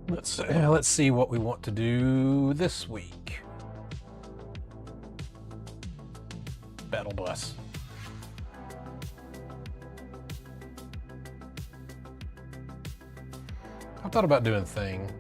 Let's see what we want to do this week. Battle bus. I thought about doing thing.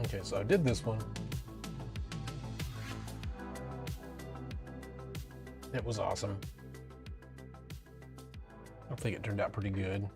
Okay, so I did this one. It was awesome. I think it turned out pretty good.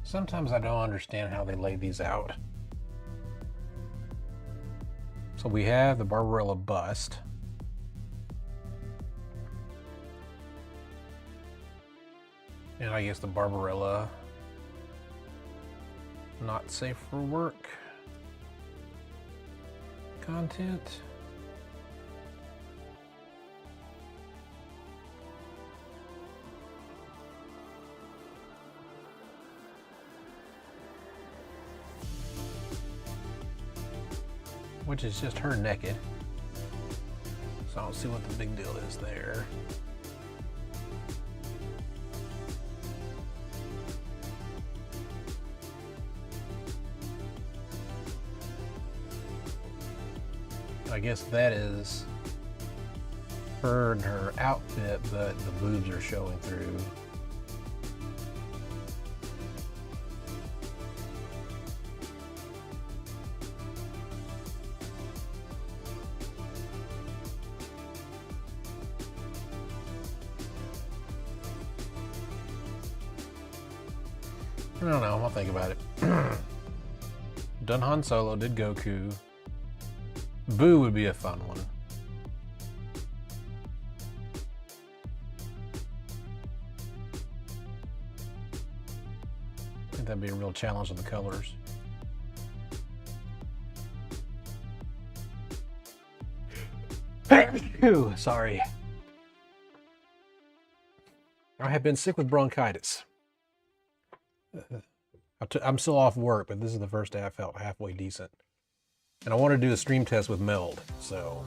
Sometimes I don't understand how they lay these out. So we have the Barbarella bust. And I guess the Barbarella not safe for work content. Which is just her naked. So I don't see what the big deal is there. I guess that is her and her outfit, but the boobs are showing through. I don't know, I'll think about it. Done Han Solo, did Goku. Boo would be a fun one. I think that'd be a real challenge of the colors. Ooh, sorry. I have been sick with bronchitis. I'm still off work, but this is the first day I felt halfway decent. And I want to do a stream test with Meld, so.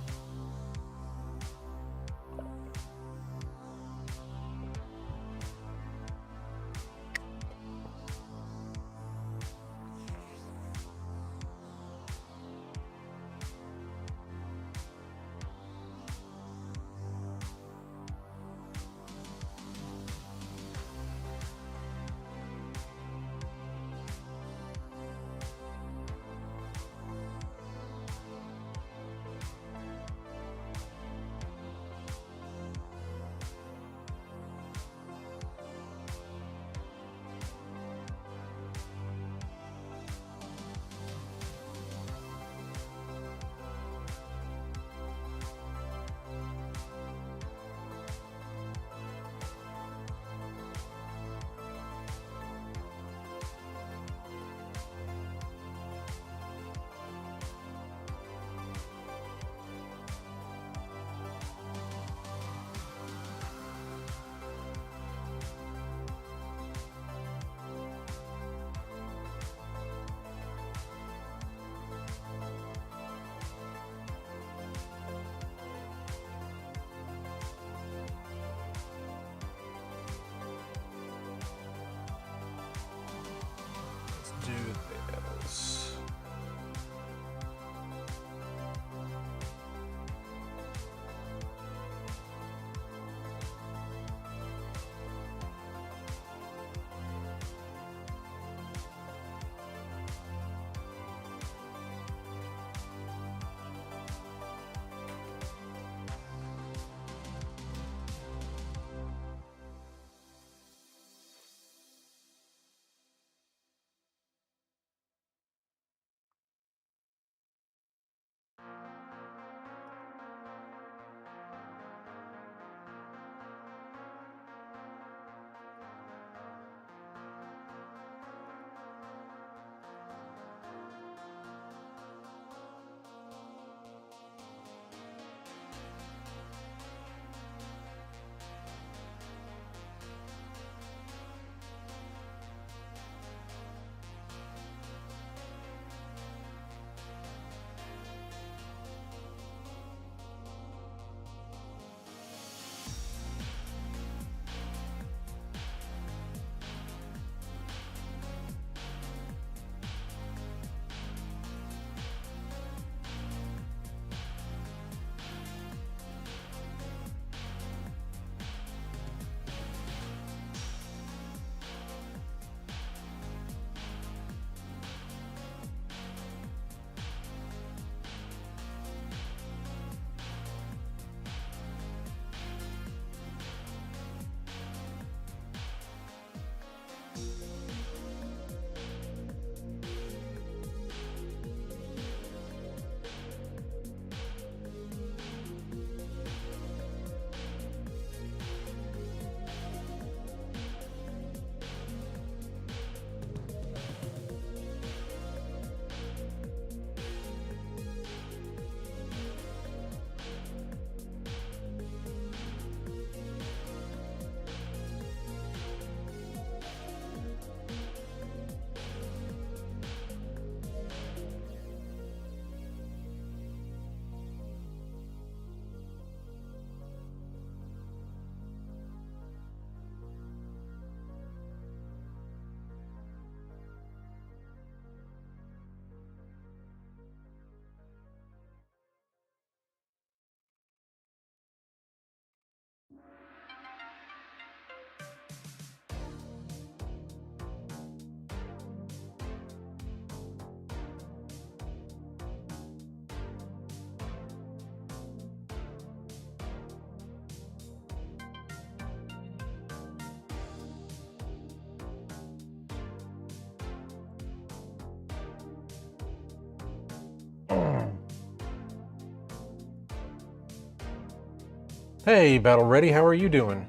Hey, Battle Ready, how are you doing?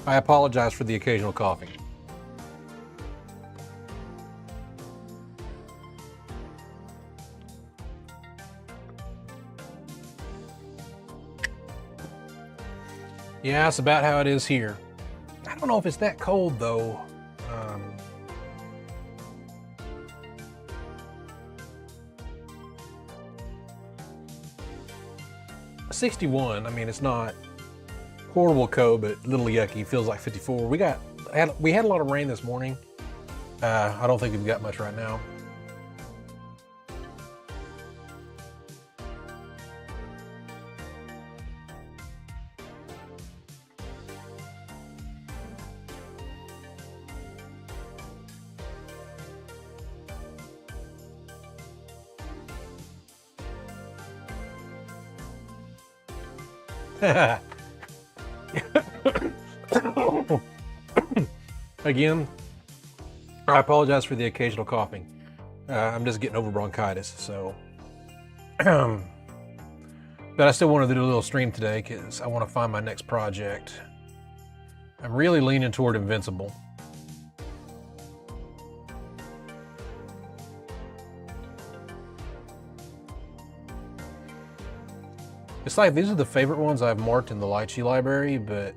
I apologize for the occasional coughing. Yeah, that's about how it is here. I don't know if it's that cold though. 61. I mean, it's not horrible cold, but a little yucky. Feels like 54. We had a lot of rain this morning. I don't think we've got much right now. Again, I apologize for the occasional coughing. I'm just getting over bronchitis, so. But I still wanted to do a little stream today because I want to find my next project. I'm really leaning toward Invincible. It's like these are the favorite ones I've marked in the Lychee library, but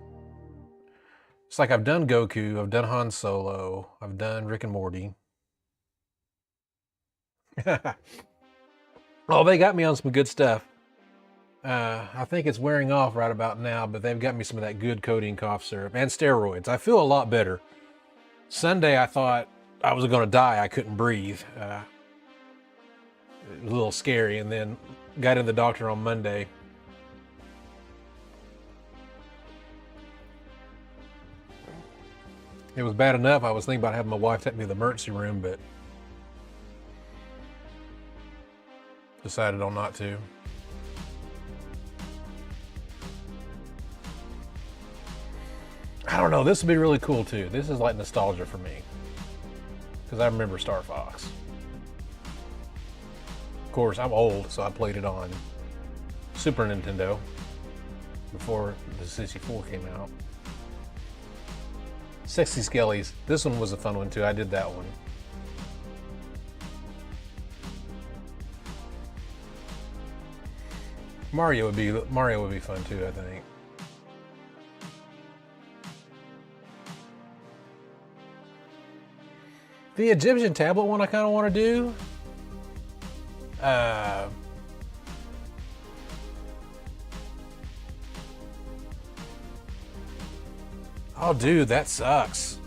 it's like I've done Goku, I've done Han Solo, I've done Rick and Morty. Oh, they got me on some good stuff. I think it's wearing off right about now, but they've got me some of that good codeine cough syrup and steroids. I feel a lot better. Sunday, I thought I was going to die. I couldn't breathe. It was a little scary, and then got in the doctor on Monday. It was bad enough. I was thinking about having my wife take me to the emergency room, but decided on not to. I don't know. This would be really cool too. This is like nostalgia for me because I remember Star Fox. Of course, I'm old, so I played it on Super Nintendo before the 64 came out. Sexy Skellies. This one was a fun one too. I did that one. Mario would be fun too, I think. The Egyptian tablet one I kind of want to do. Oh, dude, that sucks.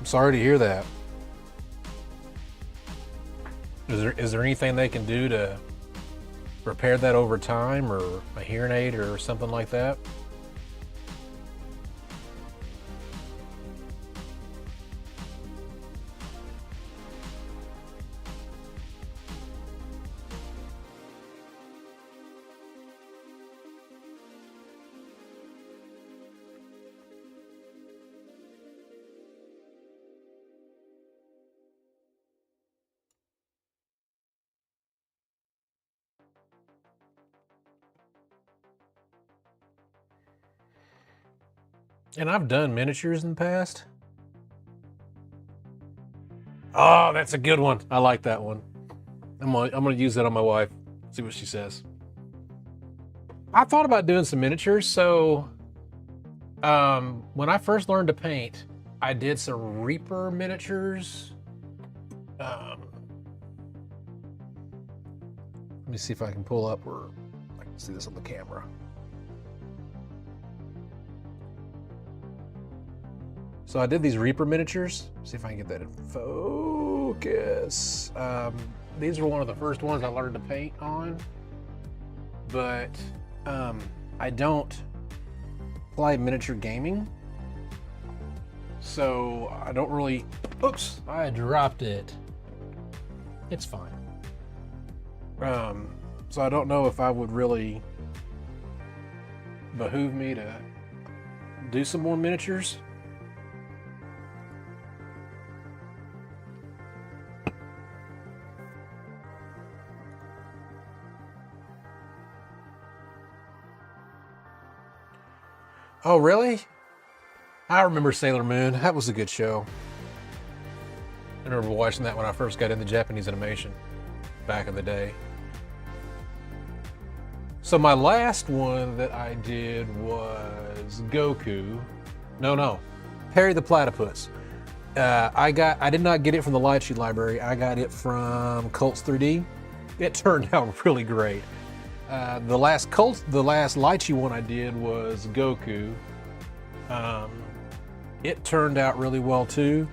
I'm sorry to hear that. Is there anything they can do to repair that over time, or a hearing aid or something like that? And I've done miniatures in the past. Oh, that's a good one. I like that one. I'm gonna use that on my wife. See what she says. I thought about doing some miniatures. So, when I first learned to paint, I did some Reaper miniatures. Let me see if I can pull up where I can see this on the camera. So I did these Reaper miniatures. See if I can get that in focus. These were one of the first ones I learned to paint on, but I don't play miniature gaming, so I don't really. Oops, I dropped it. It's fine. So I don't know if I would really behoove me to do some more miniatures. Oh, really? I remember Sailor Moon. That was a good show. I remember watching that when I first got into Japanese animation back in the day. So my last one that I did was Goku. No, Perry the Platypus. I did not get it from the Lychee library. I got it from Cults 3D. It turned out really great. The last Lychee one I did was Goku. It turned out really well too.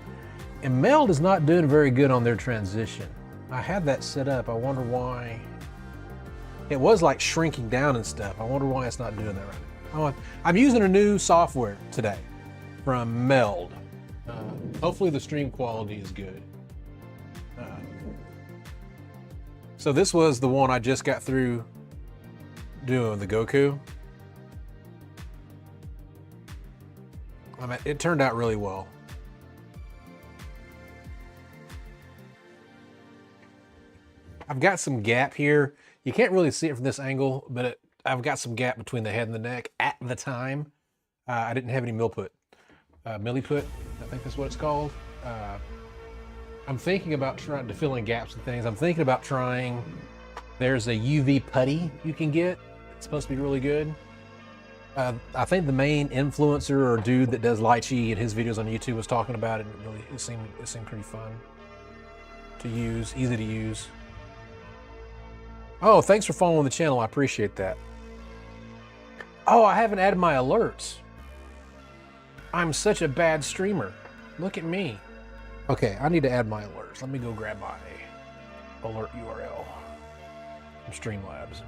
And Meld is not doing very good on their transition. I had that set up. I wonder why. It was like shrinking down and stuff. I wonder why it's not doing that right now. I'm using a new software today from Meld. Hopefully the stream quality is good. So this was the one I just got through doing, the Goku. I mean, it turned out really well. I've got some gap here. You can't really see it from this angle, but I've got some gap between the head and the neck at the time. I didn't have any milliput, I think that's what it's called. I'm thinking about trying to fill in gaps and things. I'm thinking about trying, there's a UV putty you can get. It's supposed to be really good. I think the main influencer or dude that does Lychee in his videos on YouTube was talking about it, and it seemed pretty fun to use, easy to use. Oh, thanks for following the channel. I appreciate that. Oh, I haven't added my alerts. I'm such a bad streamer. Look at me. Okay, I need to add my alerts. Let me go grab my alert URL from Streamlabs.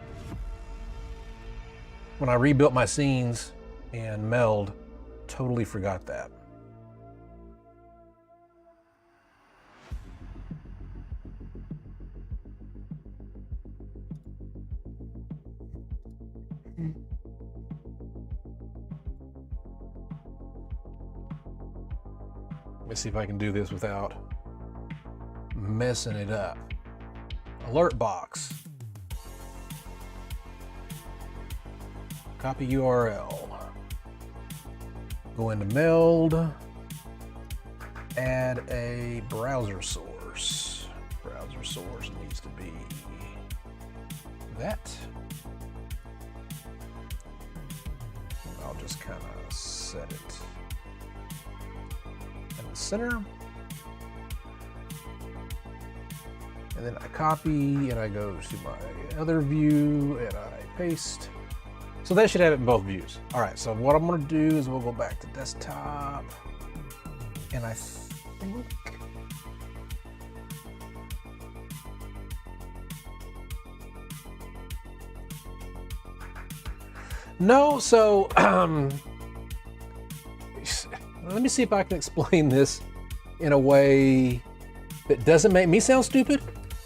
When I rebuilt my scenes in Meld, totally forgot that. Let me see if I can do this without messing it up. Alert box. Copy URL. Go into Meld. Add a browser source. Browser source needs to be that. I'll just kind of set it in the center. And then I copy and I go to my other view and I paste. So that should have it in both views. All right, so what I'm gonna do is we'll go back to desktop. And I think, no, so let me see if I can explain this in a way that doesn't make me sound stupid.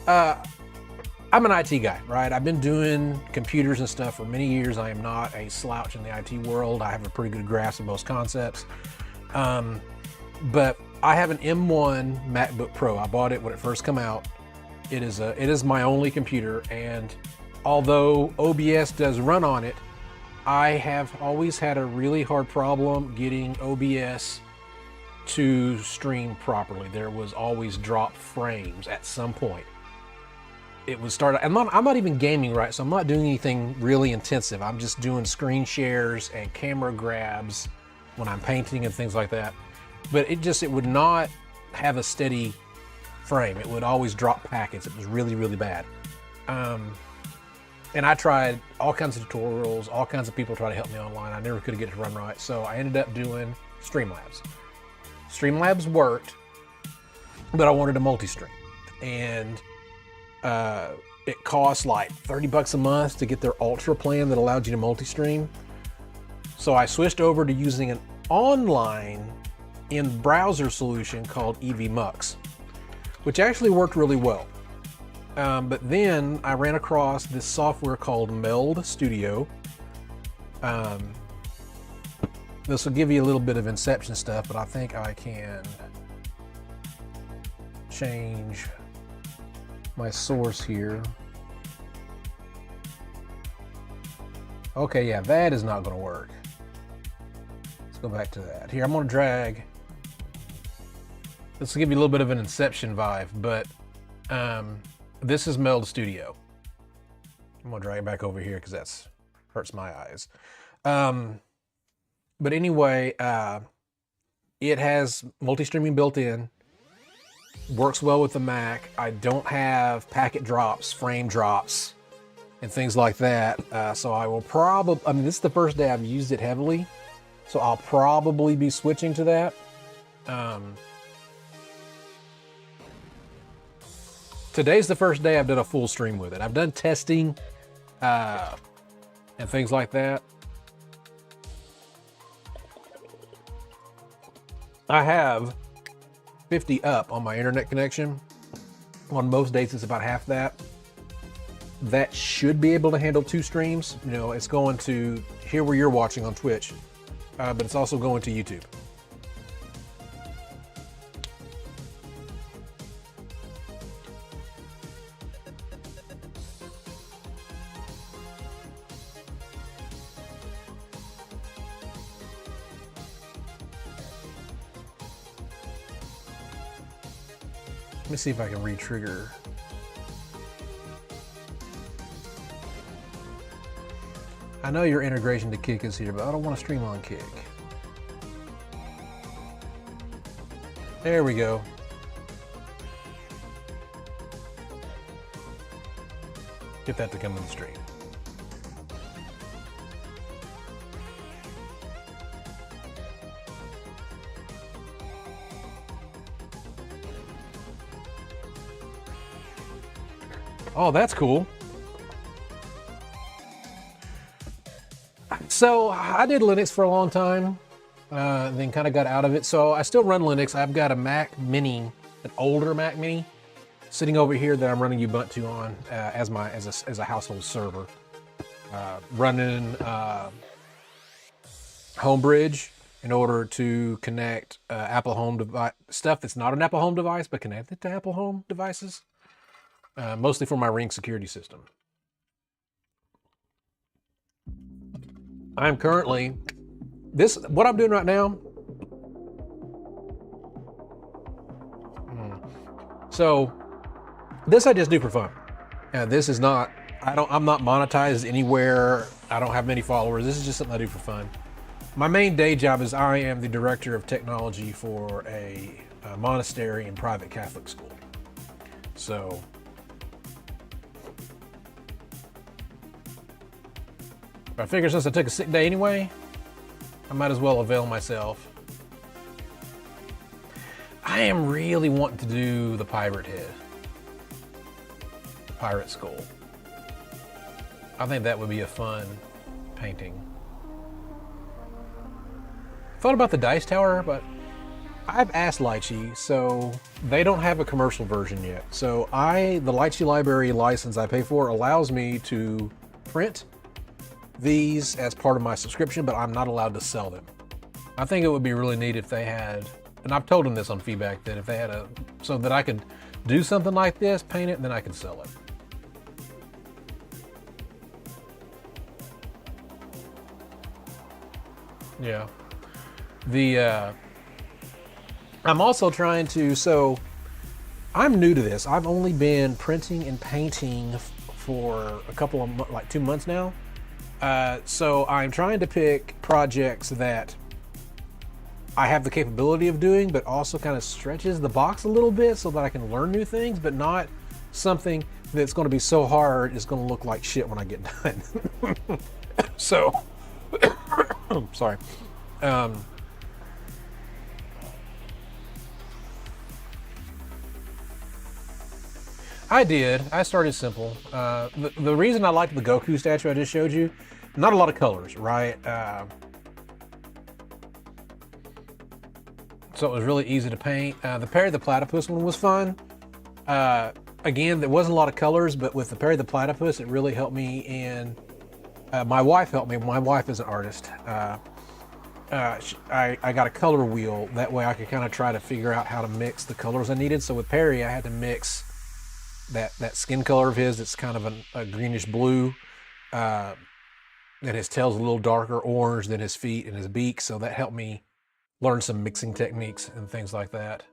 I'm an IT guy, right? I've been doing computers and stuff for many years. I am not a slouch in the IT world. I have a pretty good grasp of most concepts. But I have an M1 MacBook Pro. I bought it when it first came out. It is my only computer, and although OBS does run on it, I have always had a really hard problem getting OBS to stream properly. There was always drop frames at some point. It would start, I'm not even gaming, right? So I'm not doing anything really intensive. I'm just doing screen shares and camera grabs when I'm painting and things like that. But it would not have a steady frame. It would always drop packets. It was really, really bad. And I tried all kinds of tutorials, all kinds of people try to help me online. I never could get it to run right. So I ended up doing Streamlabs. Streamlabs worked, but I wanted a multi-stream. And it cost like 30 bucks a month to get their Ultra plan that allowed you to multi-stream. So I switched over to using an online in-browser solution called EVMux, which actually worked really well. But then I ran across this software called Meld Studio. This will give you a little bit of Inception stuff, but I think I can change my source here. Okay, yeah, that is not going to work. go back to that. Here, I'm gonna drag. This will give you a little bit of an Inception vibe, but this is Meld Studio. I'm gonna drag it back over here because that's hurts my eyes. But anyway, it has multi-streaming built in. Works well with the Mac. I don't have packet drops, frame drops, and things like that. So I will probably, I mean, this is the first day I've used it heavily, so I'll probably be switching to that. Today's the first day I've done a full stream with it. I've done testing and things like that. I have 50 up on my internet connection. On most days, it's about half that. That should be able to handle 2 streams. You know, it's going to here where you're watching on Twitch, but it's also going to YouTube. Let me see if I can re-trigger. I know your integration to Kick is here, but I don't want to stream on Kick. There we go. Get that to come in the stream. Oh, that's cool. So I did Linux for a long time, then kind of got out of it. So I still run Linux. I've got a Mac Mini, an older Mac Mini, sitting over here that I'm running Ubuntu on as a household server, running Homebridge in order to connect Apple Home device stuff that's not an Apple Home device, but connected to Apple Home devices. Mostly for my Ring security system. I'm currently, what I'm doing right now. So this I just do for fun. This is not, I'm not monetized anywhere. I don't have many followers. This is just something I do for fun. My main day job is I am the director of technology for a monastery and private Catholic school. So I figure since I took a sick day anyway, I might as well avail myself. I am really wanting to do the pirate head, the pirate skull. I think that would be a fun painting. Thought about the dice tower, but I've asked Lychee, so they don't have a commercial version yet. So the Lychee library license I pay for allows me to print these as part of my subscription, but I'm not allowed to sell them. I think it would be really neat if they had, and I've told them this on feedback, that if they had so that I could do something like this, paint it, and then I could sell it. Yeah. I'm also trying to, so I'm new to this. I've only been printing and painting for a couple of, like 2 months now. So I'm trying to pick projects that I have the capability of doing, but also kind of stretches the box a little bit so that I can learn new things, but not something that's going to be so hard it's going to look like shit when I get done. So, sorry. I did. I started simple. The reason I liked the Goku statue I just showed you, not a lot of colors, right? So it was really easy to paint. The Perry the Platypus one was fun. Again, there wasn't a lot of colors, but with the Perry the Platypus, it really helped me in, my wife helped me. My wife is an artist. I got a color wheel. That way I could kind of try to figure out how to mix the colors I needed. So with Perry, I had to mix that skin color of his. It's kind of a greenish blue And his tail's a little darker orange than his feet and his beak, so that helped me learn some mixing techniques and things like that.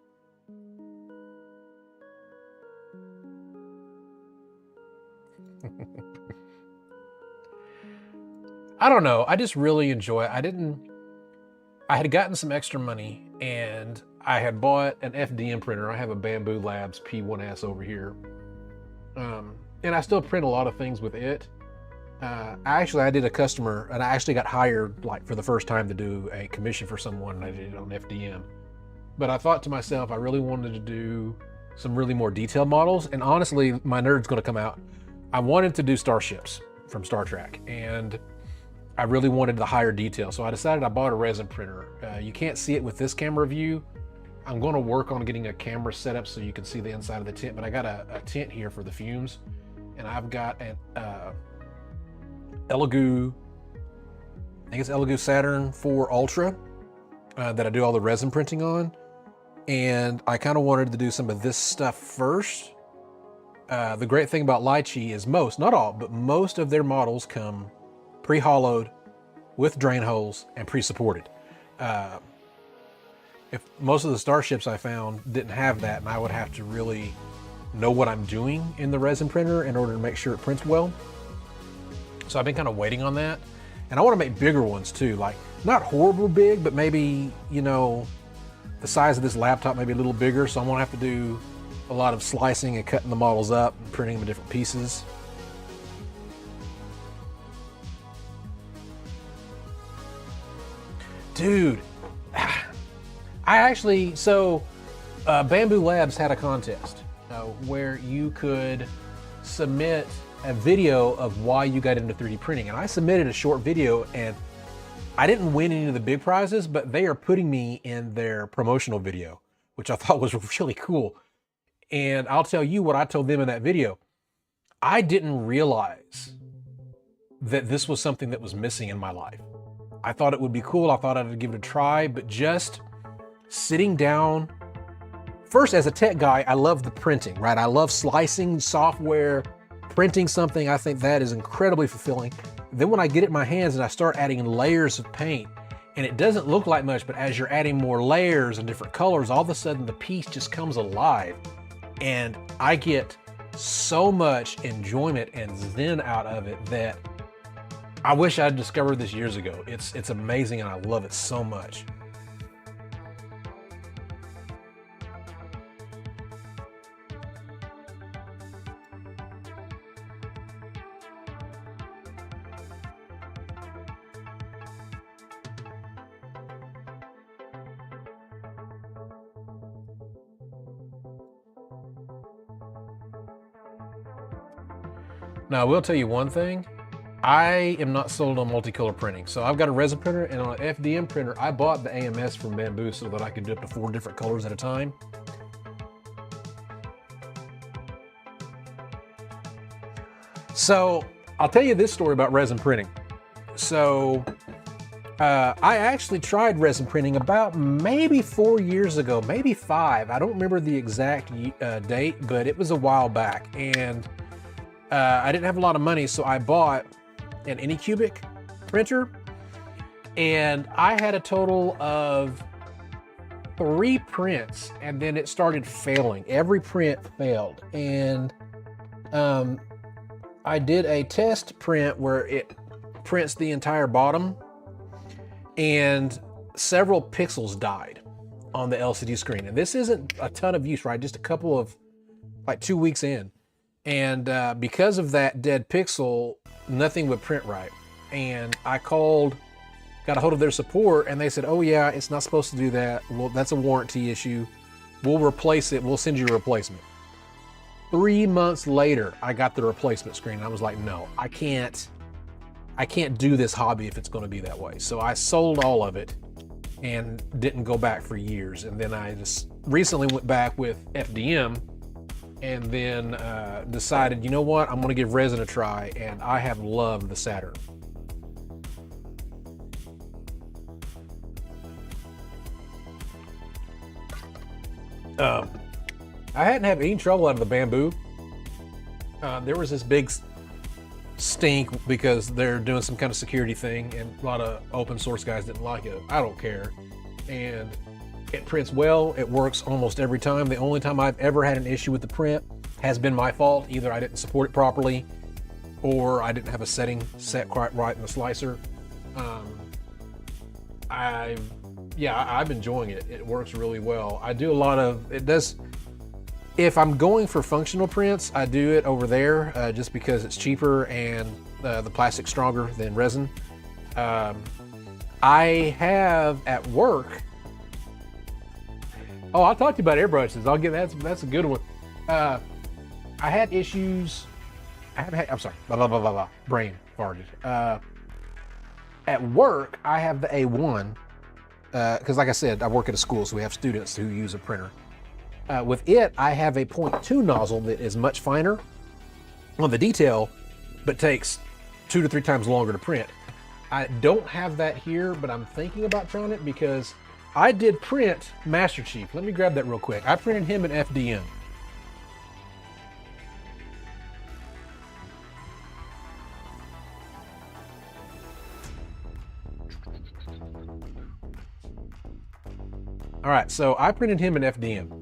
I don't know. I just really enjoy it. I had gotten some extra money and I had bought an FDM printer. I have a Bamboo Labs P1S over here. And I still print a lot of things with it. I did a customer, and I actually got hired like for the first time to do a commission for someone, and I did it on FDM. But I thought to myself, I really wanted to do some really more detailed models. And honestly, my nerd's gonna come out. I wanted to do starships from Star Trek, and I really wanted the higher detail. So I decided I bought a resin printer. You can't see it with this camera view. I'm gonna work on getting a camera set up so you can see the inside of the tent, but I got a tent here for the fumes, and I've got an Elegoo, I think it's Elegoo Saturn 4 Ultra that I do all the resin printing on. And I kind of wanted to do some of this stuff first. The great thing about Lychee is most, not all, but most of their models come pre-hollowed with drain holes and pre-supported. If most of the starships I found didn't have that, and I would have to really know what I'm doing in the resin printer in order to make sure it prints well. So I've been kind of waiting on that. And I want to make bigger ones too, like not horrible big, but maybe, you know, the size of this laptop, maybe a little bigger. So I'm gonna have to do a lot of slicing and cutting the models up and printing them in different pieces. Dude, Bamboo Labs had a contest where you could submit a video of why you got into 3D printing. And I submitted a short video, and I didn't win any of the big prizes, but they are putting me in their promotional video, which I thought was really cool. And I'll tell you what I told them in that video. I didn't realize that this was something that was missing in my life. I thought it would be cool. I thought I'd give it a try, but just sitting down, first as a tech guy, I love the printing, right? I love slicing software, printing something. I think that is incredibly fulfilling. Then when I get it in my hands and I start adding layers of paint, and it doesn't look like much, but as you're adding more layers and different colors, all of a sudden the piece just comes alive. And I get so much enjoyment and zen out of it that I wish I'd discovered this years ago. It's amazing, and I love it so much. Now, I will tell you one thing. I am not sold on multicolor printing. So I've got a resin printer, and on an FDM printer, I bought the AMS from Bamboo so that I could do up to 4 different colors at a time. So I'll tell you this story about resin printing. So I actually tried resin printing about maybe 4 years ago, maybe 5. I don't remember the exact date, but it was a while back. And I didn't have a lot of money, so I bought an Anycubic printer, and I had a total of 3 prints, and then it started failing. Every print failed, and I did a test print where it prints the entire bottom, and several pixels died on the LCD screen. And this isn't a ton of use, right? Just a couple of, like 2 weeks in. And because of that dead pixel, nothing would print right. And I got a hold of their support, and they said, oh yeah, it's not supposed to do that. Well, that's a warranty issue. We'll replace it. We'll send you a replacement. 3 months later, I got the replacement screen. And I was like, no, I can't do this hobby if it's going to be that way. So I sold all of it and didn't go back for years. And then I just recently went back with FDM, and then decided, you know what, I'm gonna give resin a try, and I have loved the Saturn. I hadn't had any trouble out of the Bamboo. There was this big stink because they're doing some kind of security thing, and a lot of open source guys didn't like it. I don't care. And it prints well. It works almost every time. The only time I've ever had an issue with the print has been my fault. Either I didn't support it properly, or I didn't have a setting set quite right in the slicer. I'm enjoying it. It works really well. I do a lot of, it does, if I'm going for functional prints, I do it over there just because it's cheaper and the plastic's stronger than resin. I have at work, oh, I'll talk to you about airbrushes. I'll get that's a good one. I had issues. I'm sorry. Brain farted. At work, I have the A1 because, like I said, I work at a school, so we have students who use a printer. With it, I have a 0.2 nozzle that is much finer on the detail, but takes 2 to 3 times longer to print. I don't have that here, but I'm thinking about trying it because I did print Master Chief. Let me grab that real quick. I printed him in FDM. All right, so I printed him in FDM.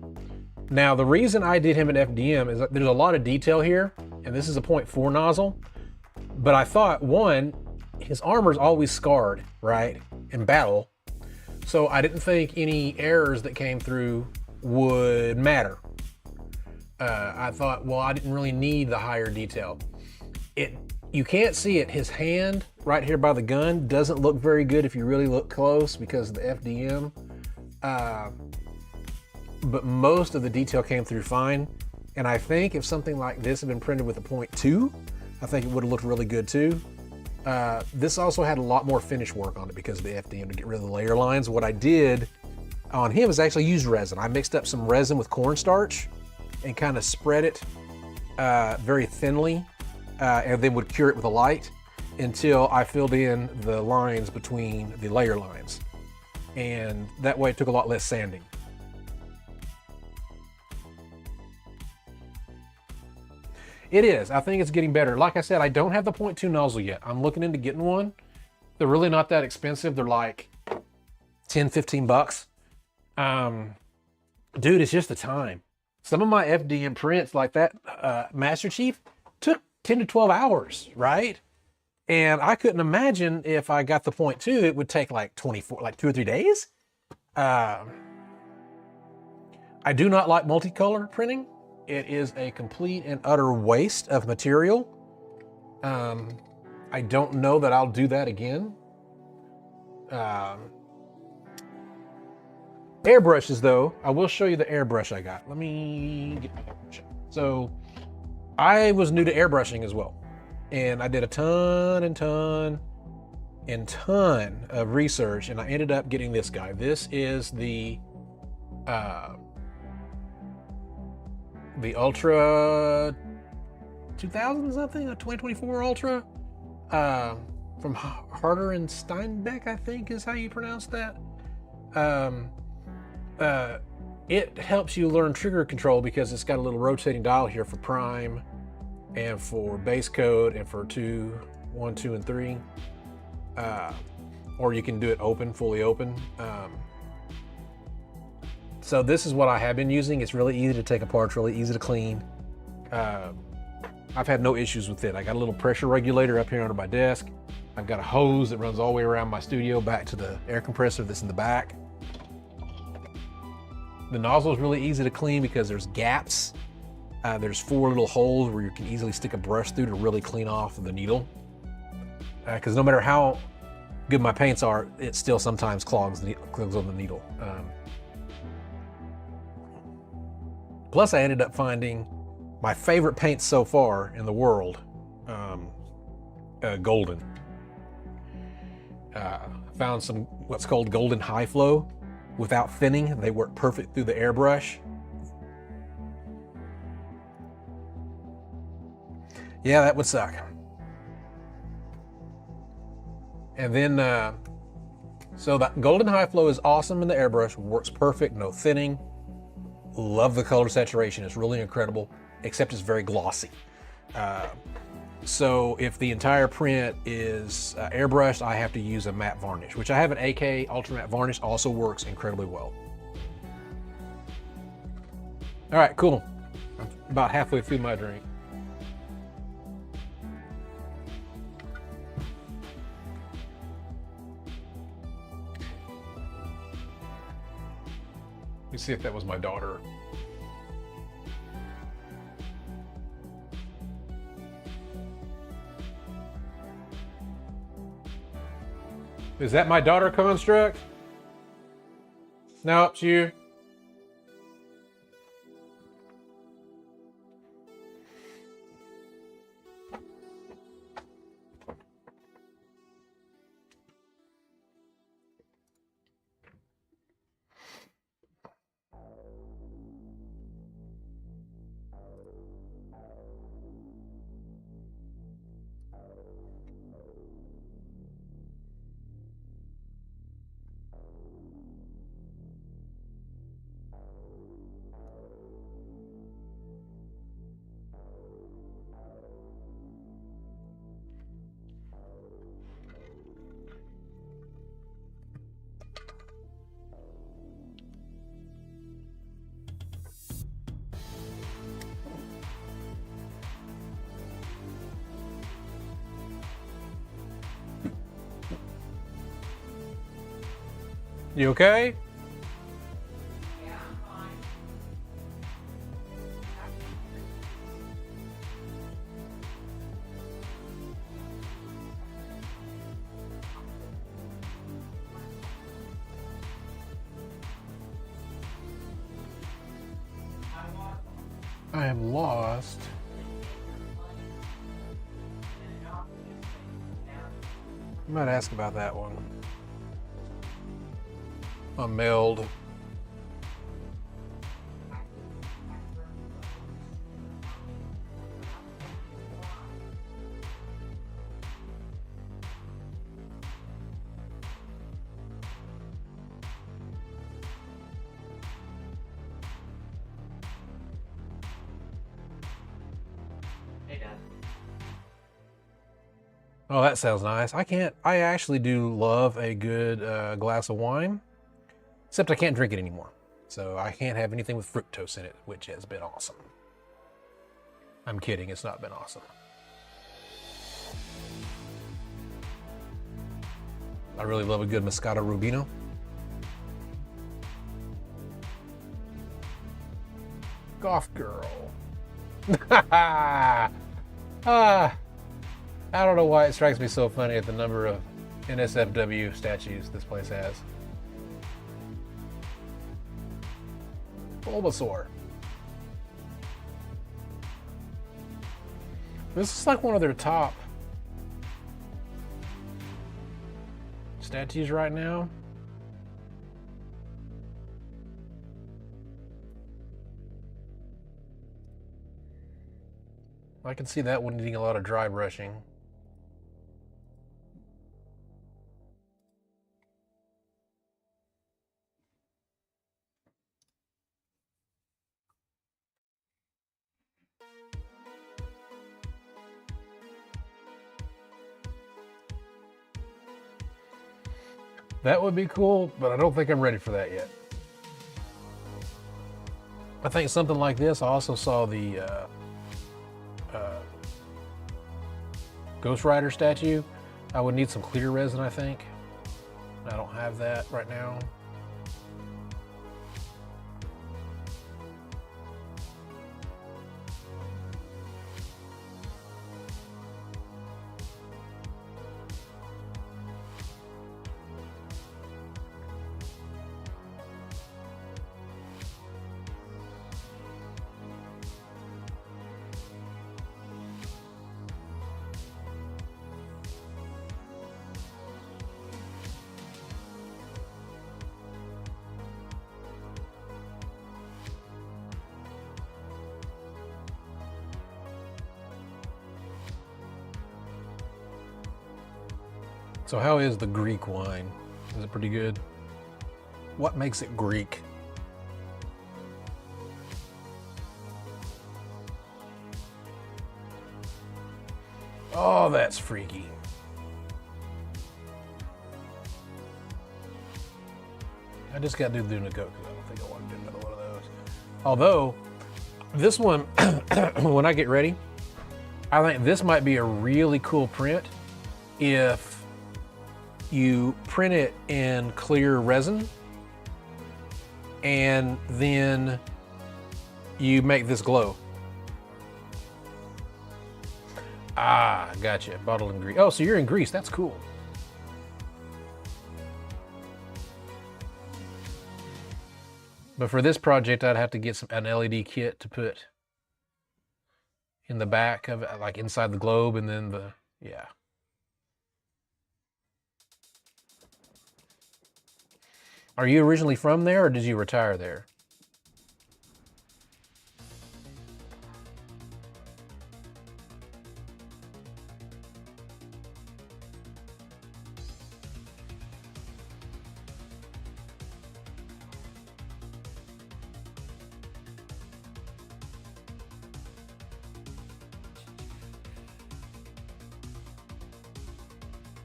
Now, the reason I did him in FDM is that there's a lot of detail here, and this is a 0.4 nozzle, but I thought, one, his armor's always scarred, right, in battle, so I didn't think any errors that came through would matter. I thought, well, I didn't really need the higher detail. You can't see it. His hand right here by the gun doesn't look very good if you really look close because of the FDM. But most of the detail came through fine. And I think if something like this had been printed with a 0.2, I think it would have looked really good too. This also had a lot more finish work on it because of the FDM to get rid of the layer lines. What I did on him is actually use resin. I mixed up some resin with cornstarch and kind of spread it very thinly and then would cure it with a light until I filled in the lines between the layer lines. And that way it took a lot less sanding. It is. I think it's getting better. Like I said, I don't have the 0.2 nozzle yet. I'm looking into getting one. They're really not that expensive. They're like 10, 15 bucks. Dude, it's just the time. Some of my FDM prints like that Master Chief took 10 to 12 hours, right? And I couldn't imagine if I got the 0.2, it would take like 2 or 3 days. I do not like multicolor printing. It is a complete and utter waste of material. I don't know that I'll do that again. Airbrushes though, I will show you the airbrush I got. Let me get my airbrush. So I was new to airbrushing as well. And I did a ton of research, and I ended up getting this guy. This is the Ultra 2000 something, a 2024 Ultra from Harder and Steinbeck, I think is how you pronounce that. It helps you learn trigger control because it's got a little rotating dial here for prime and for base coat and for 1, 2, and 3. Or you can do it open, fully open. So this is what I have been using. It's really easy to take apart, it's really easy to clean. I've had no issues with it. I got a little pressure regulator up here under my desk. I've got a hose that runs all the way around my studio back to the air compressor that's in the back. The nozzle is really easy to clean because there's gaps. There's 4 little holes where you can easily stick a brush through to really clean off the needle. Because no matter how good my paints are, it still sometimes clogs on the needle. Plus, I ended up finding my favorite paint so far in the world, golden. Found some what's called golden high flow without thinning. They work perfect through the airbrush. Yeah, that would suck. And then, so that golden high flow is awesome in the airbrush, works perfect, no thinning. Love the color saturation, it's really incredible, except it's very glossy. So if the entire print is airbrushed, I have to use a matte varnish, which I have an AK Ultra Matte Varnish, also works incredibly well. All right, cool. I'm about halfway through my drink. Let me see if that was my daughter. Is that my daughter construct? No, it's you. You okay? Yeah, I'm fine. I am lost. I might ask about that one. A meld. Hey, Dad. Oh, that sounds nice. I actually do love a good glass of wine, except I can't drink it anymore. So I can't have anything with fructose in it, which has been awesome. I'm kidding, it's not been awesome. I really love a good Moscato Rubino. Golf girl. I don't know why it strikes me so funny at the number of NSFW statues this place has. Bulbasaur. This is like one of their top statues right now. I can see that one needing a lot of dry brushing. That would be cool, but I don't think I'm ready for that yet. I think something like this. I also saw the Ghost Rider statue. I would need some clear resin, I think. I don't have that right now. So how is the Greek wine? Is it pretty good? What makes it Greek? Oh, that's freaky. I just got to do the Nukoku. I don't think I want to do another one of those. Although, this one, when I get ready, I think this might be a really cool print if you print it in clear resin and then you make this glow. Ah, gotcha. Bottled in Greece. Oh, so you're in Greece. That's cool. But for this project, I'd have to get an LED kit to put in the back of it, like inside the globe, and then yeah. Are you originally from there, or did you retire there?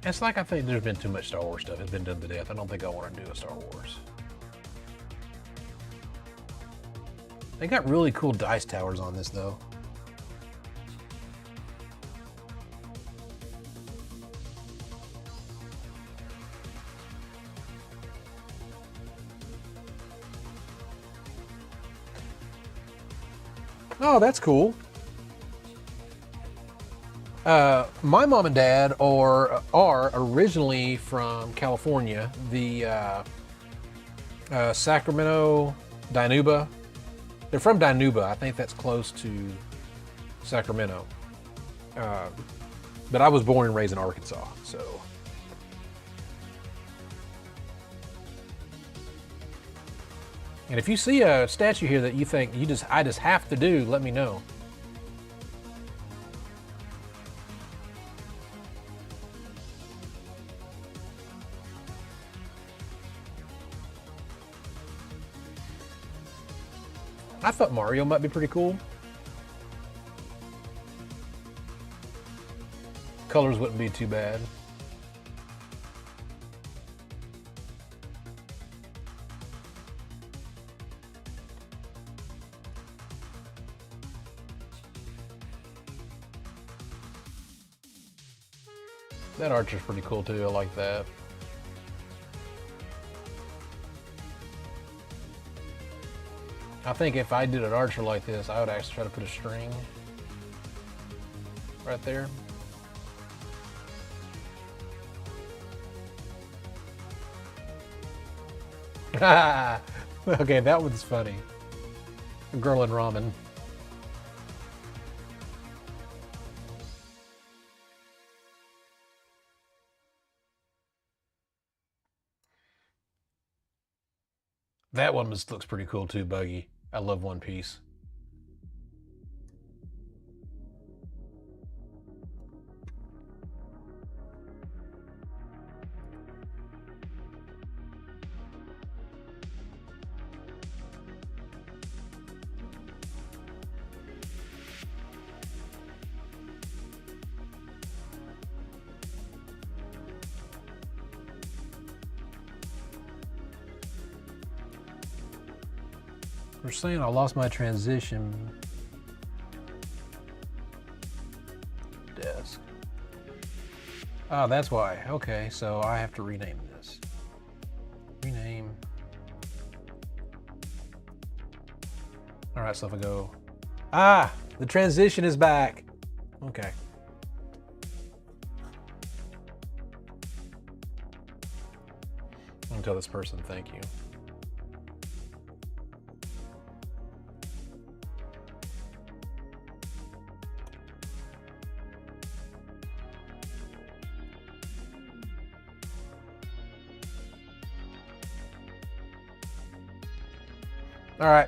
It's like I think there's been too much Star Wars stuff. It's been done to death. I don't think I want to do a Star Wars. They got really cool dice towers on this, though. Oh, that's cool. My mom and dad are originally from California, the Sacramento, Dinuba. They're from Dinuba. I think that's close to Sacramento. But I was born and raised in Arkansas, so. And if you see a statue here that you think I just have to do, let me know. I thought Mario might be pretty cool. Colors wouldn't be too bad. That archer's pretty cool too, I like that. I think if I did an archer like this, I would actually try to put a string right there. Okay, that one's funny. A girl in ramen. That one looks pretty cool too, Buggy. I love One Piece. We're saying I lost my transition desk. Oh, that's why. Okay, so I have to rename this. Rename. All right, so if I go, the transition is back. Okay. I'm gonna tell this person thank you. All right.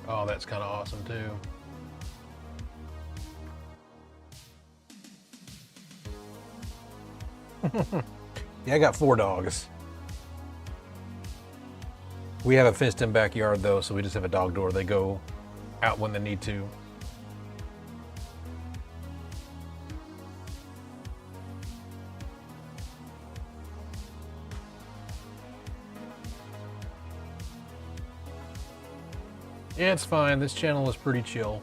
Oh, that's kind of awesome too. Yeah, I got 4 dogs. We have a fenced-in backyard though, so we just have a dog door. They go out when they need to. Yeah, it's fine. This channel is pretty chill.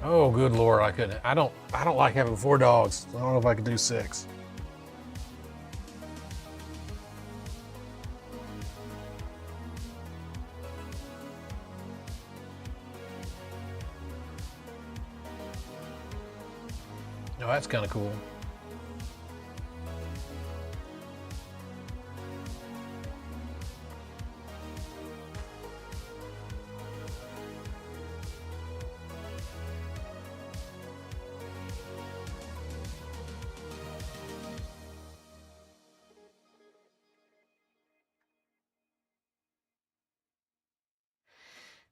Oh, good Lord, I couldn't. I don't like having 4 dogs. I don't know if I could do 6. Oh, that's kind of cool.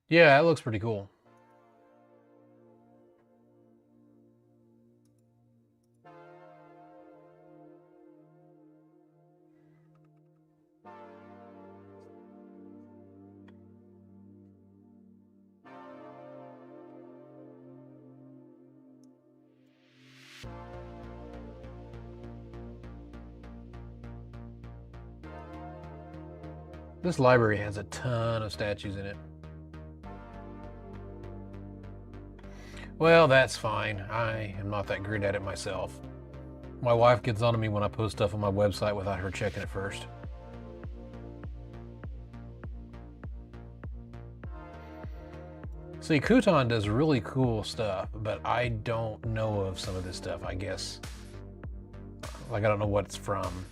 Yeah, that looks pretty cool. This library has a ton of statues in it. Well, that's fine. I am not that great at it myself. My wife gets on to me when I post stuff on my website without her checking it first. See, Kuton does really cool stuff, but I don't know of some of this stuff, I guess. Like, I don't know what it's from.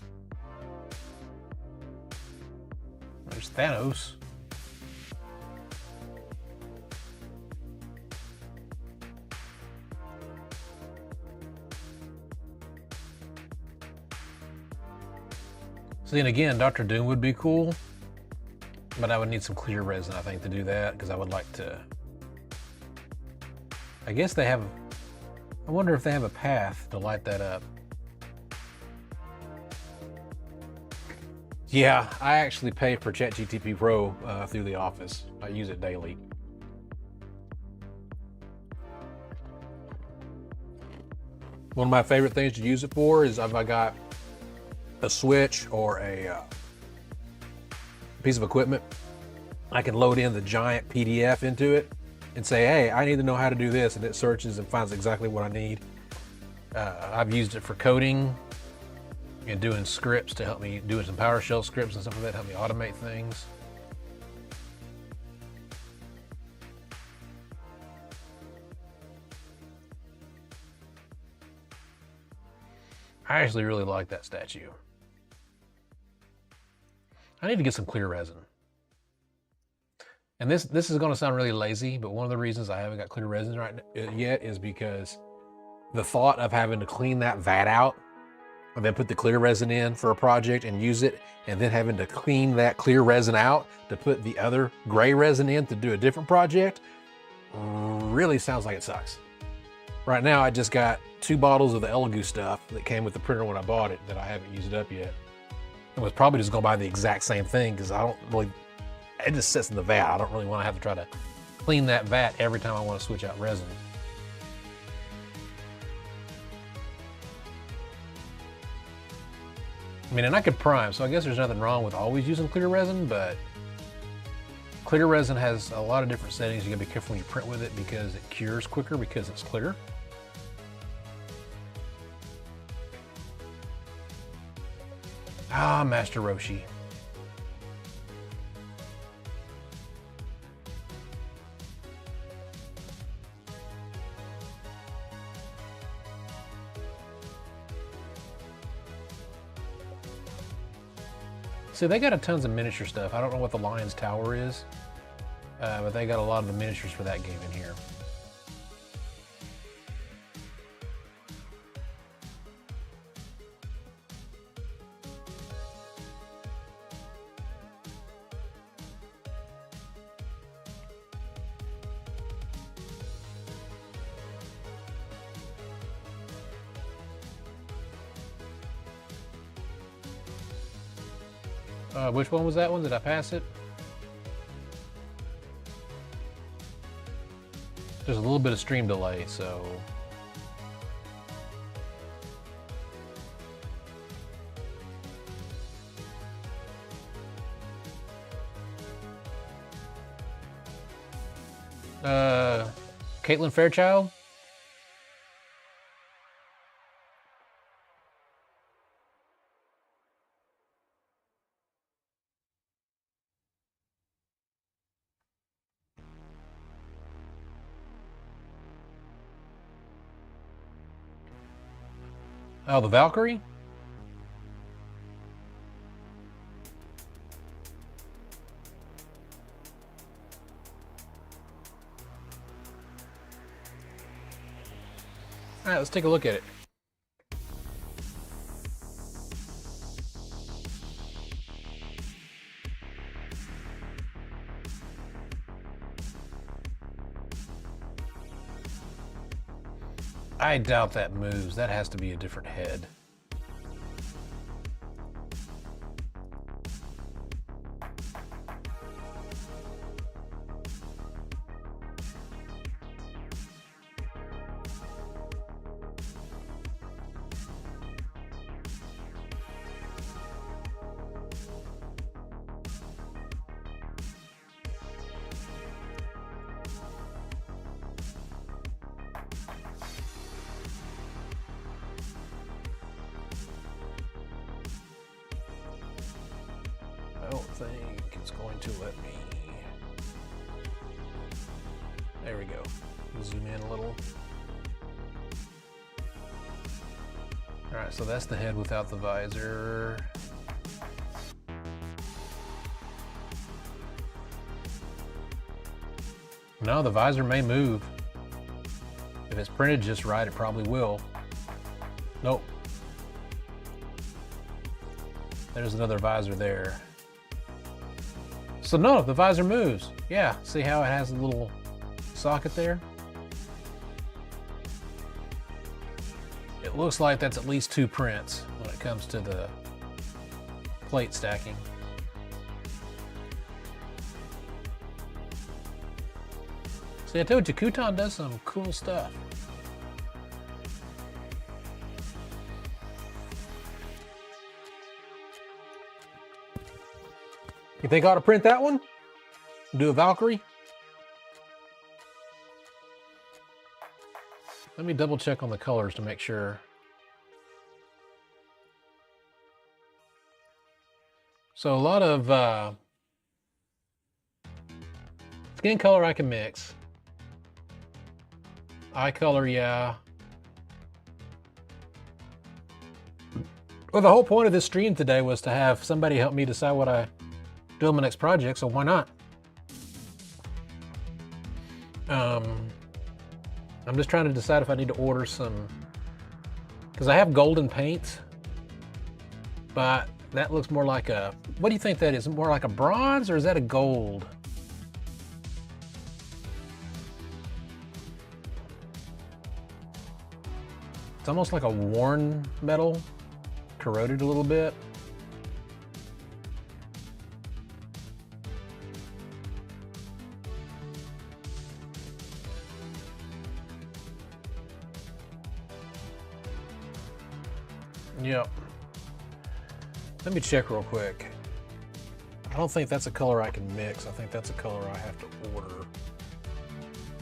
There's Thanos. See, and again, Dr. Doom would be cool, but I would need some clear resin, I think, to do that, because I would like to... I guess they have... I wonder if they have a path to light that up. Yeah, I actually pay for ChatGTP Pro through the office. I use it daily. One of my favorite things to use it for is if I got a switch or a piece of equipment, I can load in the giant PDF into it and say, hey, I need to know how to do this, and it searches and finds exactly what I need. I've used it for coding and doing scripts to help me, doing some PowerShell scripts and stuff like that, help me automate things. I actually really like that statue. I need to get some clear resin. And this is going to sound really lazy, but one of the reasons I haven't got clear resin yet is because the thought of having to clean that vat out and then put the clear resin in for a project and use it, and then having to clean that clear resin out to put the other gray resin in to do a different project really sounds like it sucks. Right now, I just got 2 bottles of the Elegoo stuff that came with the printer when I bought it that I haven't used it up yet. I was probably just gonna buy the exact same thing because I don't really, it just sits in the vat. I don't really want to have to try to clean that vat every time I want to switch out resin. I mean, and I could prime, so I guess there's nothing wrong with always using clear resin, but clear resin has a lot of different settings. You gotta be careful when you print with it because it cures quicker because it's clear. Ah, Master Roshi. See, they got a tons of miniature stuff. I don't know what the Lion's Tower is, but they got a lot of the miniatures for that game in here. Which one was that one? Did I pass it? There's a little bit of stream delay, so... Caitlin Fairchild? Oh, the Valkyrie? All right, let's take a look at it. I doubt that moves. That has to be a different head. I don't think it's going to let me. There we go. Zoom in a little. All right, so that's the head without the visor. No, the visor may move. If it's printed just right, it probably will. Nope. There's another visor there. So no, the visor moves. Yeah, see how it has a little socket there? It looks like that's at least 2 prints when it comes to the plate stacking. See, I told you, Kuton does some cool stuff. You think I ought to print that one? Do a Valkyrie? Let me double check on the colors to make sure. So a lot of skin color I can mix. Eye color, yeah. Well, the whole point of this stream today was to have somebody help me decide what I do on my next project, so why not? I'm just trying to decide if I need to order some, because I have golden paint, but that looks more like a, what do you think that is? More like a bronze, or is that a gold? It's almost like a worn metal, corroded a little bit. Yep. Let me check real quick. I don't think that's a color I can mix. I think that's a color I have to order.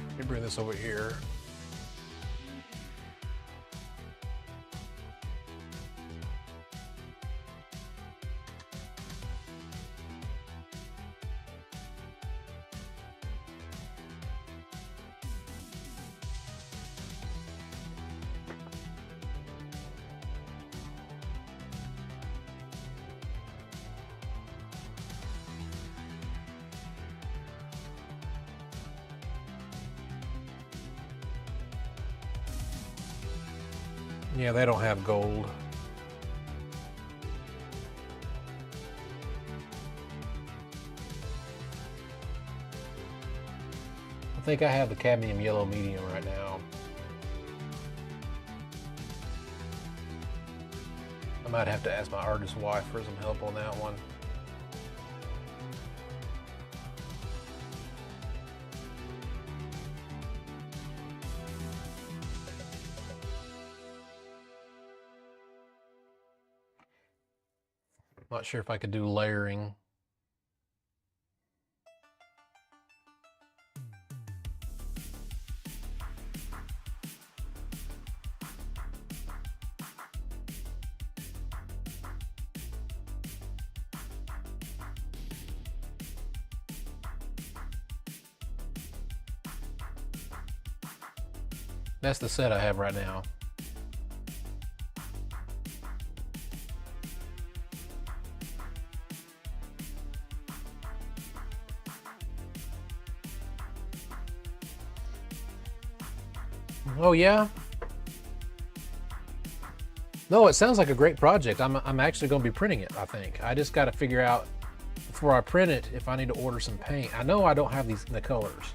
Let me bring this over here. Yeah, they don't have gold. I think I have the cadmium yellow medium right now. I might have to ask my artist wife for some help on that one. Not sure if I could do layering. That's the set I have right now. Oh yeah? No, it sounds like a great project. I'm actually going to be printing it, I think. I just got to figure out before I print it if I need to order some paint. I know I don't have the colors.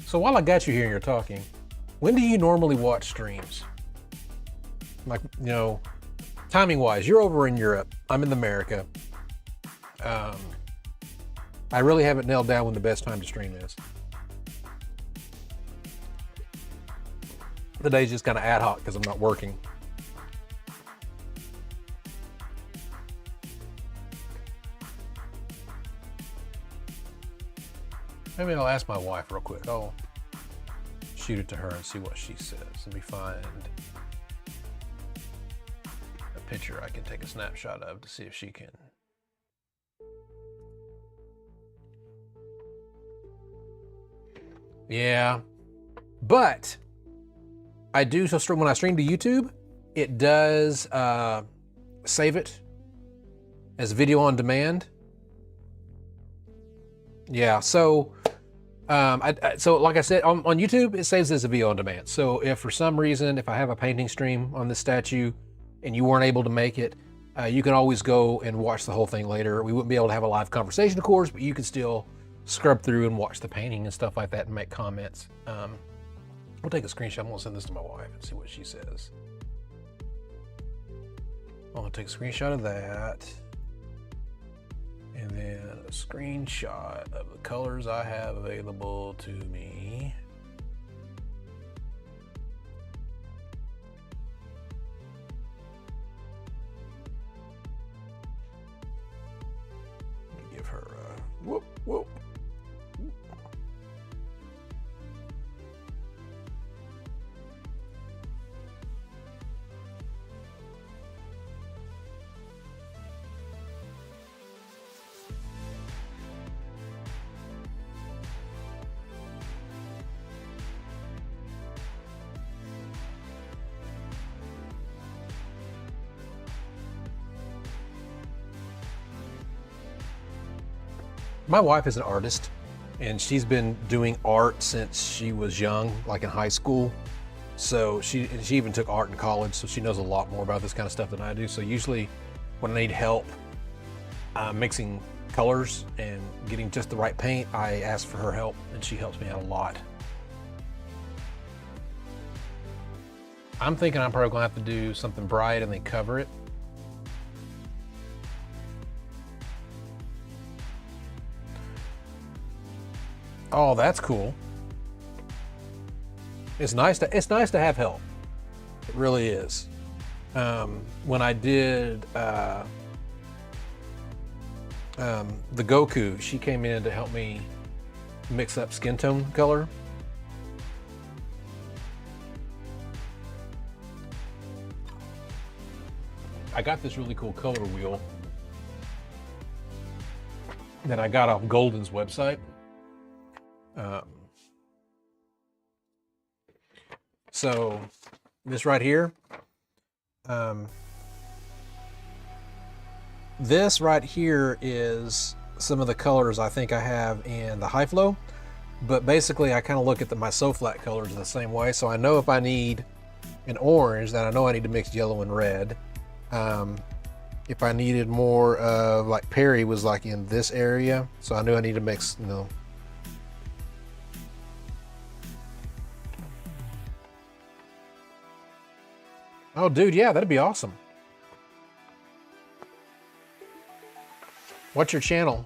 So while I got you here and you're talking, when do you normally watch streams? Like, you know, timing wise, you're over in Europe, I'm in America. I really haven't nailed down when the best time to stream is. The day's just kind of ad hoc because I'm not working. Maybe I'll ask my wife real quick. I'll shoot it to her and see what she says. Let me find a picture I can take a snapshot of to see if she can. Yeah, but I do, so when I stream to YouTube, it does save it as video on demand. Yeah, so so like I said, on YouTube, it saves as a video on demand. So if for some reason, if I have a painting stream on this statue and you weren't able to make it, you can always go and watch the whole thing later. We wouldn't be able to have a live conversation, of course, but you can still scrub through and watch the painting and stuff like that and make comments. We'll take a screenshot. I'm gonna send this to my wife and see what she says. I'm gonna take a screenshot of that. And then a screenshot of the colors I have available to me. Let me give her a whoop, whoop. My wife is an artist, and she's been doing art since she was young, like in high school. So she even took art in college, so she knows a lot more about this kind of stuff than I do. So usually when I need help mixing colors and getting just the right paint, I ask for her help, and she helps me out a lot. I'm thinking I'm probably gonna have to do something bright and then cover it. Oh, that's cool. It's nice to have help. It really is. When I did the Goku, she came in to help me mix up skin tone color. I got this really cool color wheel that I got off Golden's website. So this right here, this right here is some of the colors I think I have in the high flow, but basically I kind of look at my so flat colors the same way. So I know if I need an orange, then I know I need to mix yellow and red. If I needed more of, like Perry was like in this area, so I knew I need to mix, you know. Oh, dude, yeah, that'd be awesome. What's your channel?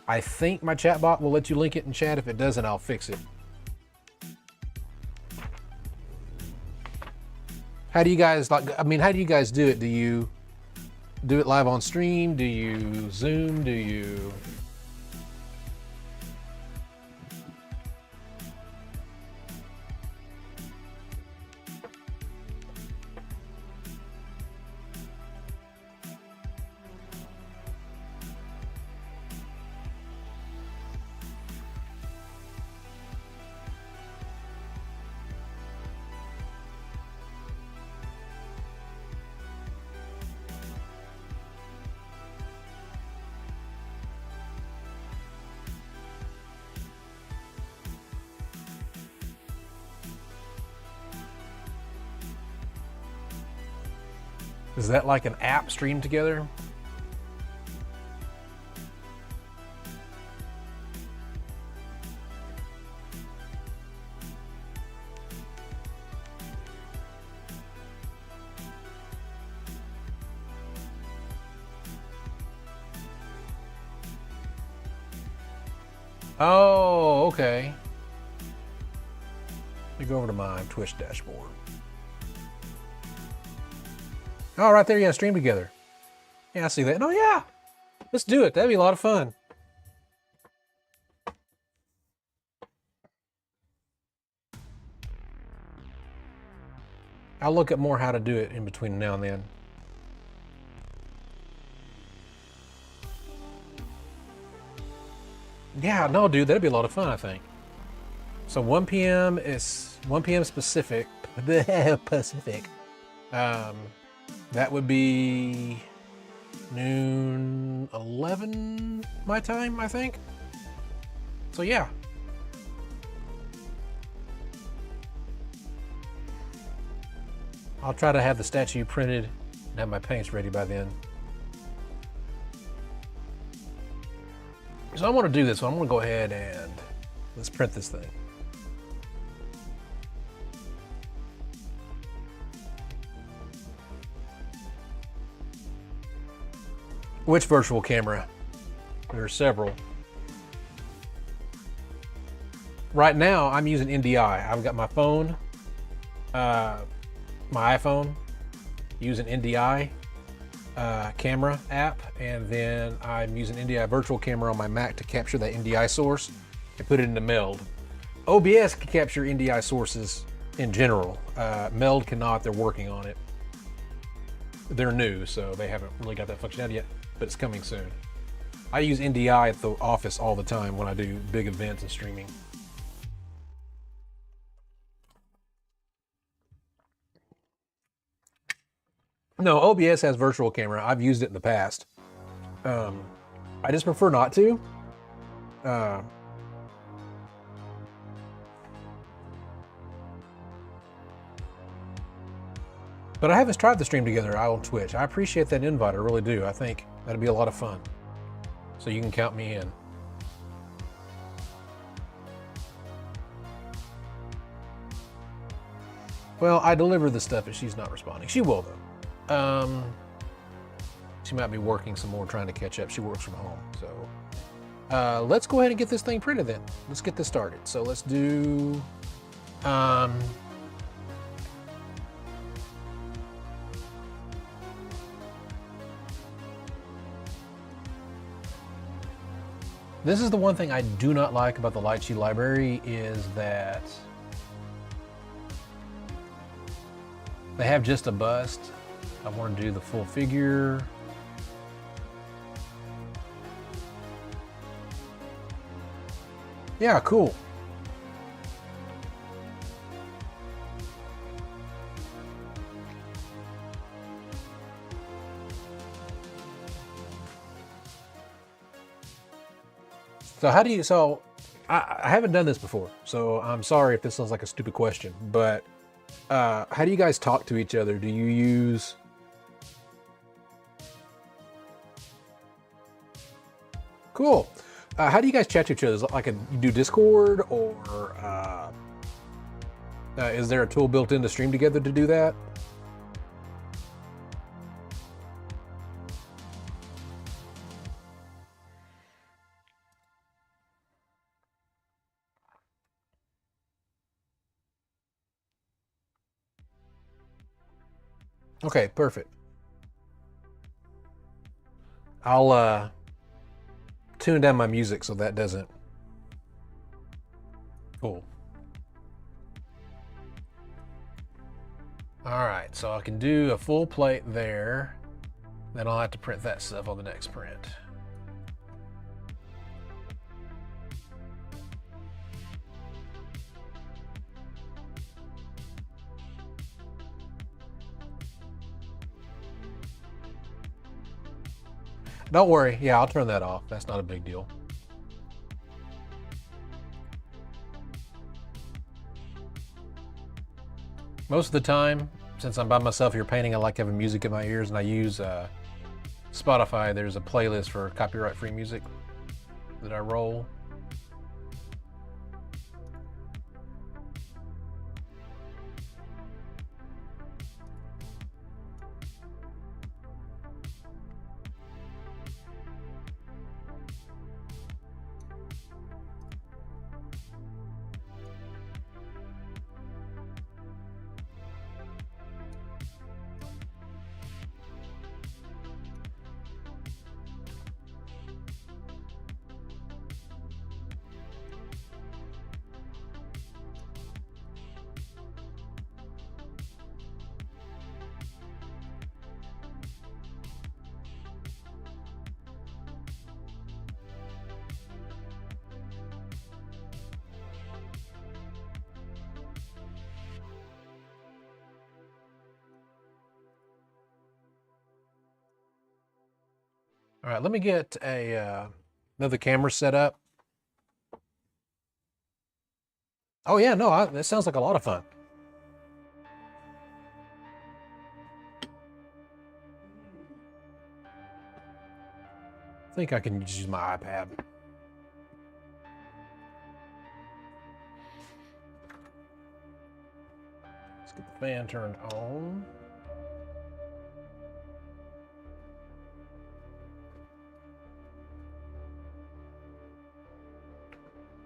I think my chat bot will let you link it in chat. If it doesn't, I'll fix it. How do you guys like? I mean, how do you guys do it? Do you do it live on stream? Do you Zoom? Do you? Is that like an app streamed together? Oh, okay. Let me go over to my Twitch dashboard. Oh, right there, yeah, stream together. Yeah, I see that. Oh, yeah. Let's do it. That'd be a lot of fun. I'll look at more how to do it in between now and then. Yeah, no, dude, that'd be a lot of fun, I think. So 1 p.m. is 1 p.m. Pacific. Pacific. That would be noon 11 my time, I think. So yeah. I'll try to have the statue printed and have my paints ready by then. So I want to do this, so I'm going to go ahead and let's print this thing. Which virtual camera? There are several. Right now, I'm using NDI. I've got my phone, my iPhone, using NDI camera app, and then I'm using NDI virtual camera on my Mac to capture that NDI source and put it into Meld. OBS can capture NDI sources in general. Meld cannot. They're working on it. They're new, so they haven't really got that functionality yet, but it's coming soon. I use NDI at the office all the time when I do big events and streaming. No, OBS has virtual camera. I've used it in the past. I just prefer not to. But I haven't tried the stream together out on Twitch. I appreciate that invite, I really do. I think that'd be a lot of fun. So you can count me in. Well, I delivered the stuff, but she's not responding. She will, though. She might be working some more, trying to catch up. She works from home, so. Let's go ahead and get this thing printed then. Let's get this started. So let's do, this is the one thing I do not like about the Lychee library is that they have just a bust. I want to do the full figure. Yeah, cool. So how do you, so I haven't done this before, so I'm sorry if this sounds like a stupid question, but how do you guys talk to each other? Do you use, cool. How do you guys chat to each other? Is it like you do Discord, or is there a tool built in to stream together to do that? Okay, perfect. I'll tune down my music so that doesn't. Cool. All right, so I can do a full plate there. Then I'll have to print that stuff on the next print. Don't worry, yeah, I'll turn that off. That's not a big deal. Most of the time, since I'm by myself here painting, I like having music in my ears, and I use Spotify. There's a playlist for copyright-free music that I roll. All right, let me get another camera set up. Oh yeah, no, that sounds like a lot of fun. I think I can just use my iPad. Let's get the fan turned on.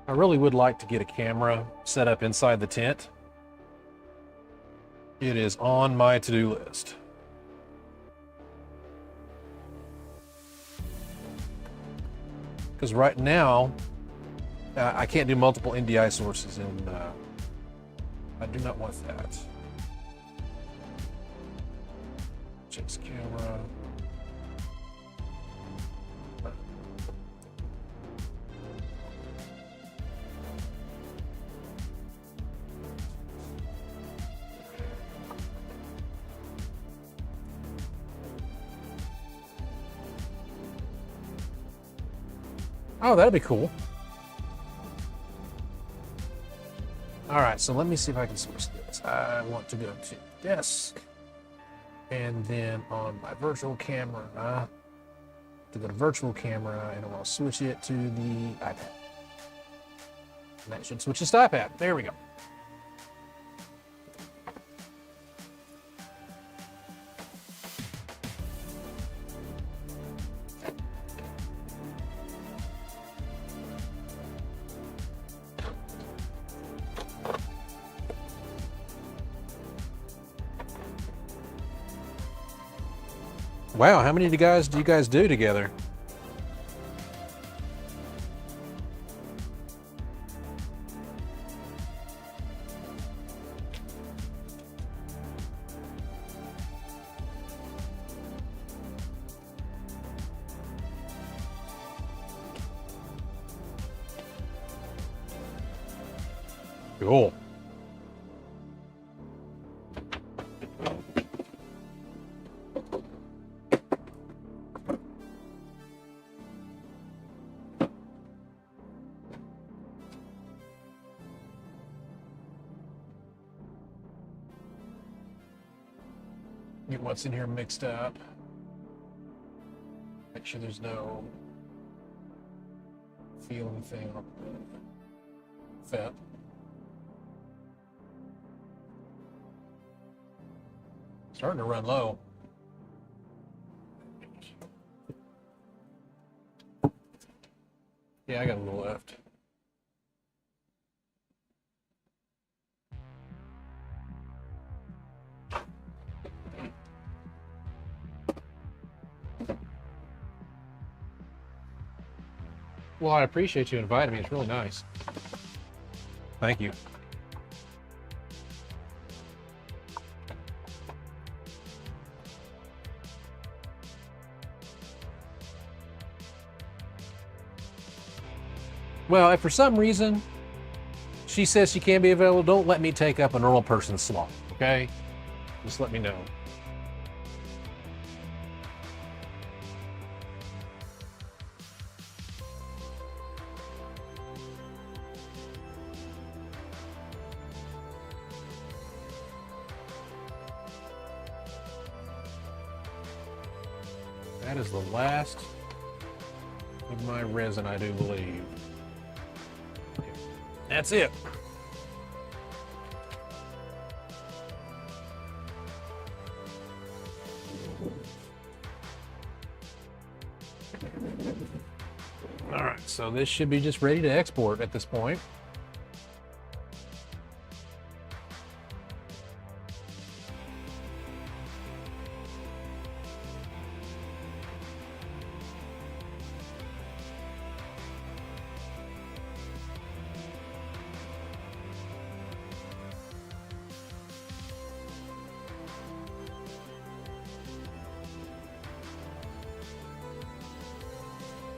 I really would like to get a camera set up inside the tent. It is on my to-do list. Because right now, I can't do multiple NDI sources, and I do not want that. Chase camera. Oh, that'd be cool. All right, so let me see if I can source this. I want to go to desk, and then on my virtual camera, to go to virtual camera, and I'll switch it to the iPad. And that should switch this to iPad. There we go. Wow, how many do you guys do together? Cool. Get what's in here mixed up. Make sure there's no feeling thing on the fit. Starting to run low. Yeah, I got a little left. Well, I appreciate you inviting me. It's really nice. Thank you. Well, if for some reason she says she can't be available, don't let me take up a normal person's slot, okay? Just let me know. That is the last of my resin, I do believe. Okay. That's it. All right, so this should be just ready to export at this point.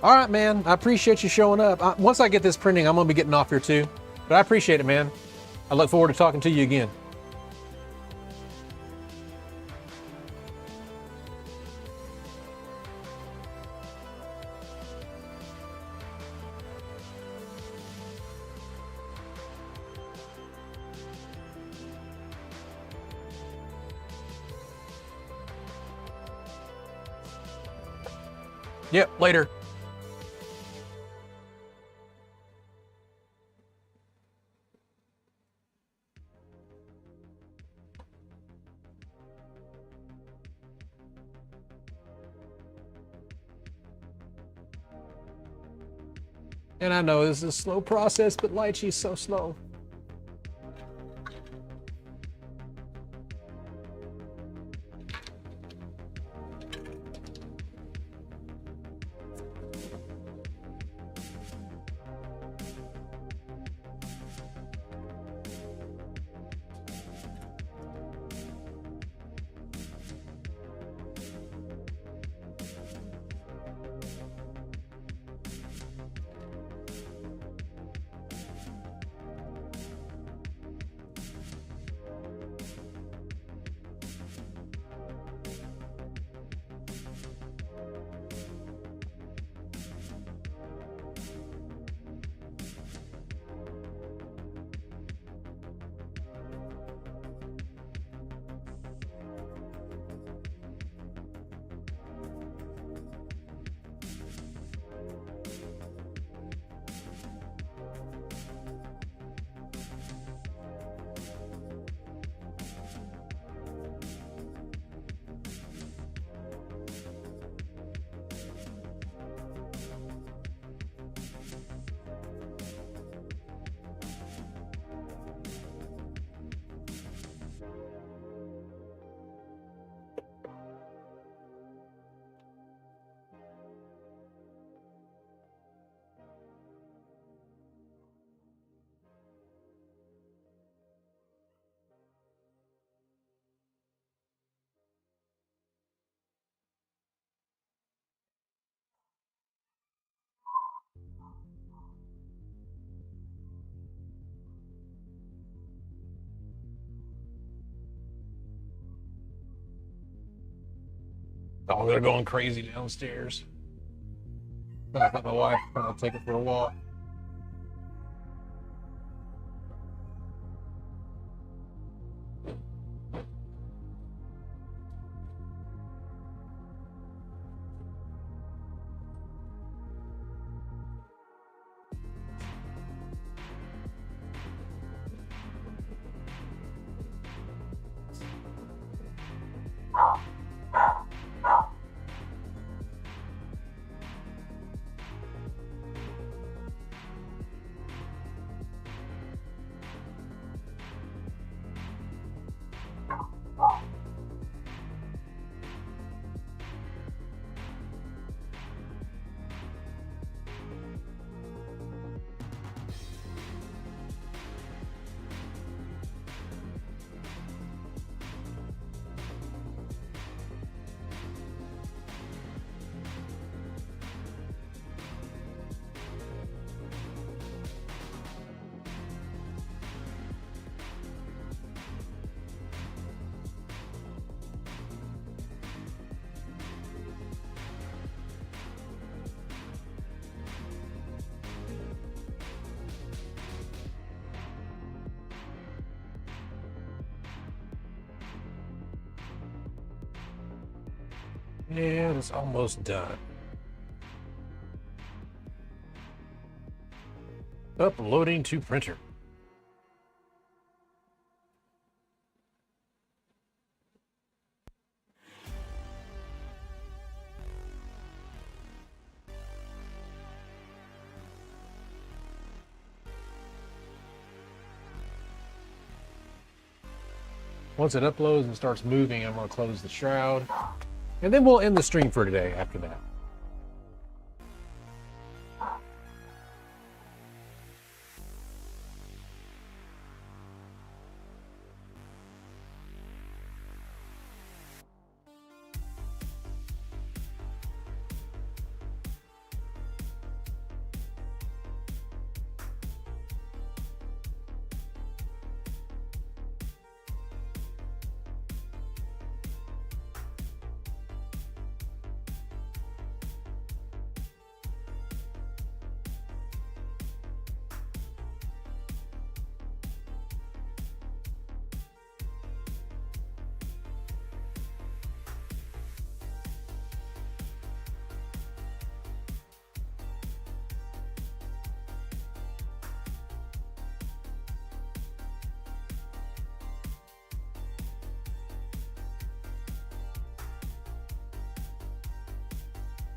All right, man, I appreciate you showing up. Once I get this printing, I'm gonna be getting off here too, but I appreciate it, man. I look forward to talking to you again. Yep, later. And I know this is a slow process, but Lychee's so slow. Oh, they're going crazy downstairs. I let my wife take it for a walk. And it's almost done. Uploading to printer. Once it uploads and starts moving, I'm going to close the shroud. And then we'll end the stream for today after that.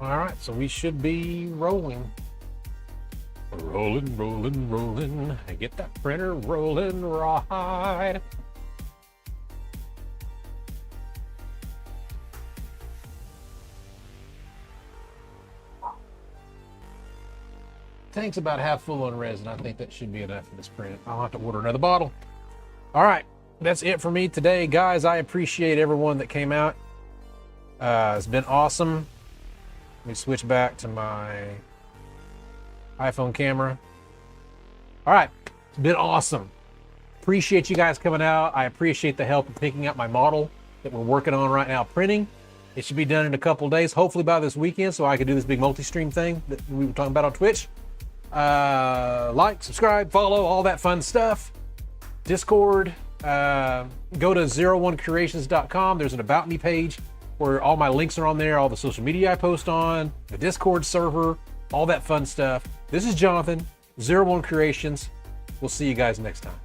All right, so we should be rolling. Rolling, rolling, rolling. Get that printer rolling right. Tank's about half full on resin. I think that should be enough for this print. I'll have to order another bottle. All right, that's it for me today, guys. I appreciate everyone that came out. It's been awesome. Let me switch back to my iPhone camera. All right, it's been awesome. Appreciate you guys coming out. I appreciate the help in picking up my model that we're working on right now, printing. It should be done in a couple days, hopefully by this weekend, so I can do this big multi-stream thing that we were talking about on Twitch. Like, subscribe, follow, all that fun stuff. Discord, go to 01creations.com. There's an About Me page where all my links are on there, all the social media I post on, the Discord server, all that fun stuff. This is Jonathan, 01 Creations. We'll see you guys next time.